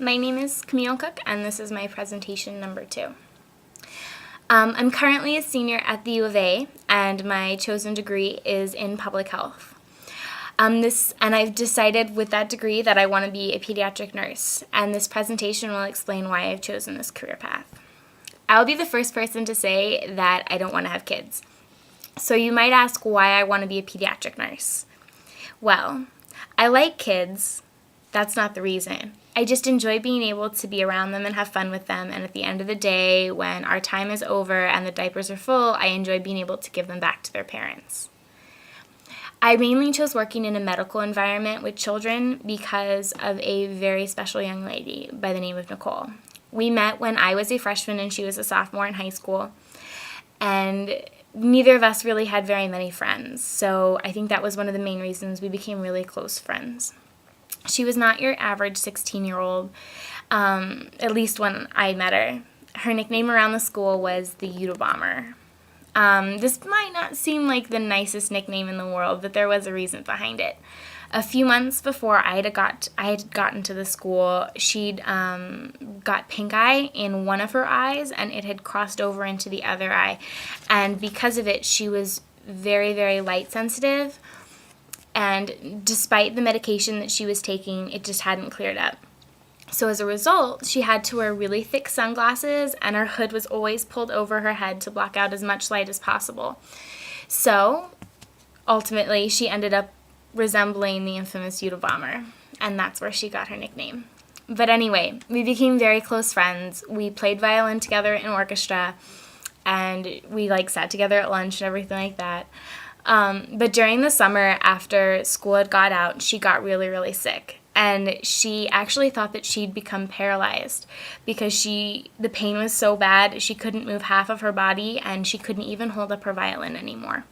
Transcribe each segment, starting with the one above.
My name is Camille Cook, and this is my presentation number 2. I'm currently a senior at the U of A, and my chosen degree is in public health. And I've decided with that degree that I want to be a pediatric nurse, and this presentation will explain why I've chosen this career path. I'll be the first person to say that I don't want to have kids. So you might ask why I want to be a pediatric nurse. Well, I like kids. That's not the reason. I just enjoy being able to be around them and have fun with them, and at the end of the day, when our time is over and the diapers are full, I enjoy being able to give them back to their parents. I mainly chose working in a medical environment with children because of a very special young lady by the name of Nicole. We met when I was a freshman and she was a sophomore in high school, and neither of us really had very many friends, so I think that was one of the main reasons we became really close friends. She was not your average 16-year-old, at least when I met her. Her nickname around the school was the Unabomber. This might not seem like the nicest nickname in the world, but there was a reason behind it. A few months before I had gotten to the school, she'd got pink eye in one of her eyes, and it had crossed over into the other eye. And because of it, she was very, very light sensitive. And despite the medication that she was taking, it just hadn't cleared up. So as a result, she had to wear really thick sunglasses, and her hood was always pulled over her head to block out as much light as possible. So ultimately, she ended up resembling the infamous Unabomber, and that's where she got her nickname. But anyway, we became very close friends. We played violin together in orchestra, and we sat together at lunch and everything like that. But during the summer, after school had got out, she got really, really sick. And she actually thought that she'd become paralyzed because the pain was so bad, she couldn't move half of her body, and she couldn't even hold up her violin anymore.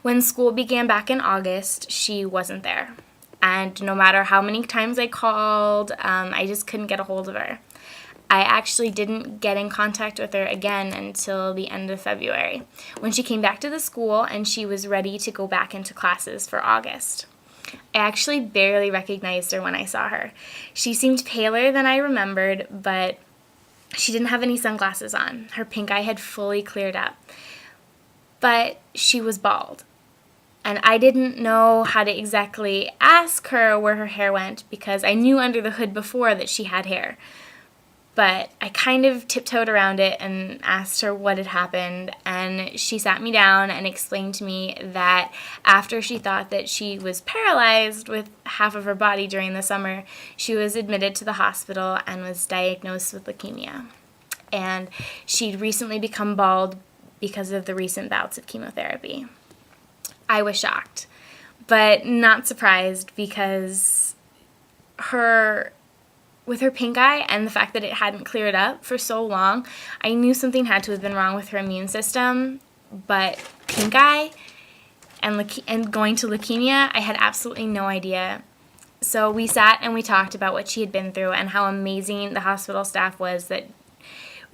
When school began back in August, she wasn't there. And no matter how many times I called, I just couldn't get a hold of her. I actually didn't get in contact with her again until the end of February, when she came back to the school and she was ready to go back into classes for August. I actually barely recognized her when I saw her. She seemed paler than I remembered, but she didn't have any sunglasses on. Her pink eye had fully cleared up. But she was bald. And I didn't know how to exactly ask her where her hair went because I knew under the hood before that she had hair. But I kind of tiptoed around it and asked her what had happened, and she sat me down and explained to me that after she thought that she was paralyzed with half of her body during the summer, she was admitted to the hospital and was diagnosed with leukemia. And she'd recently become bald because of the recent bouts of chemotherapy. I was shocked, but not surprised because with her pink eye and the fact that it hadn't cleared up for so long, I knew something had to have been wrong with her immune system, but pink eye and going to leukemia, I had absolutely no idea. So we sat and we talked about what she had been through and how amazing the hospital staff was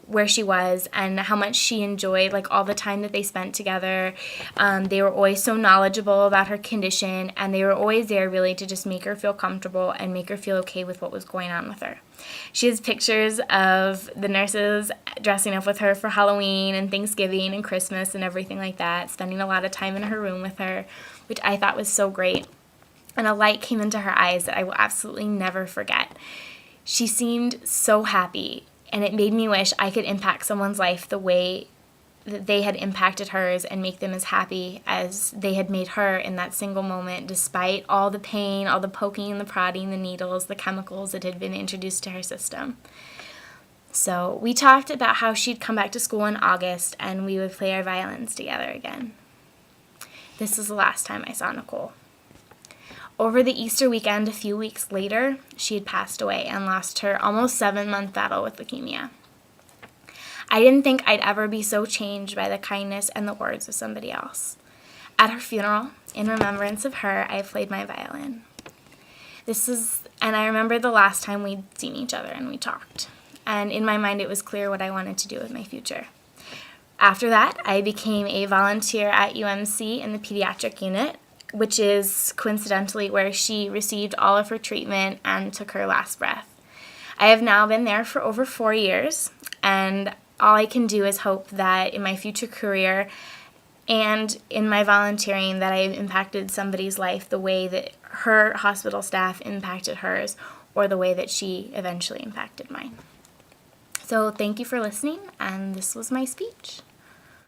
where she was, and how much she enjoyed all the time that they spent together. They were always so knowledgeable about her condition, and they were always there really to just make her feel comfortable and make her feel okay with what was going on with her. She has pictures of the nurses dressing up with her for Halloween and Thanksgiving and Christmas and everything like that, spending a lot of time in her room with her, which I thought was so great. And a light came into her eyes that I will absolutely never forget. She seemed so happy, and it made me wish I could impact someone's life the way that they had impacted hers and make them as happy as they had made her in that single moment, despite all the pain, all the poking, the prodding, the needles, the chemicals that had been introduced to her system. So we talked about how she'd come back to school in August and we would play our violins together again. This was the last time I saw Nicole. Over the Easter weekend, a few weeks later, she had passed away and lost her almost 7-month battle with leukemia. I didn't think I'd ever be so changed by the kindness and the words of somebody else. At her funeral, in remembrance of her, I played my violin. And I remember the last time we'd seen each other and we talked. And in my mind, it was clear what I wanted to do with my future. After that, I became a volunteer at UMC in the pediatric unit, which is coincidentally where she received all of her treatment and took her last breath. I have now been there for over 4 years, and all I can do is hope that in my future career and in my volunteering that I've impacted somebody's life the way that her hospital staff impacted hers, or the way that she eventually impacted mine. So thank you for listening, and this was my speech.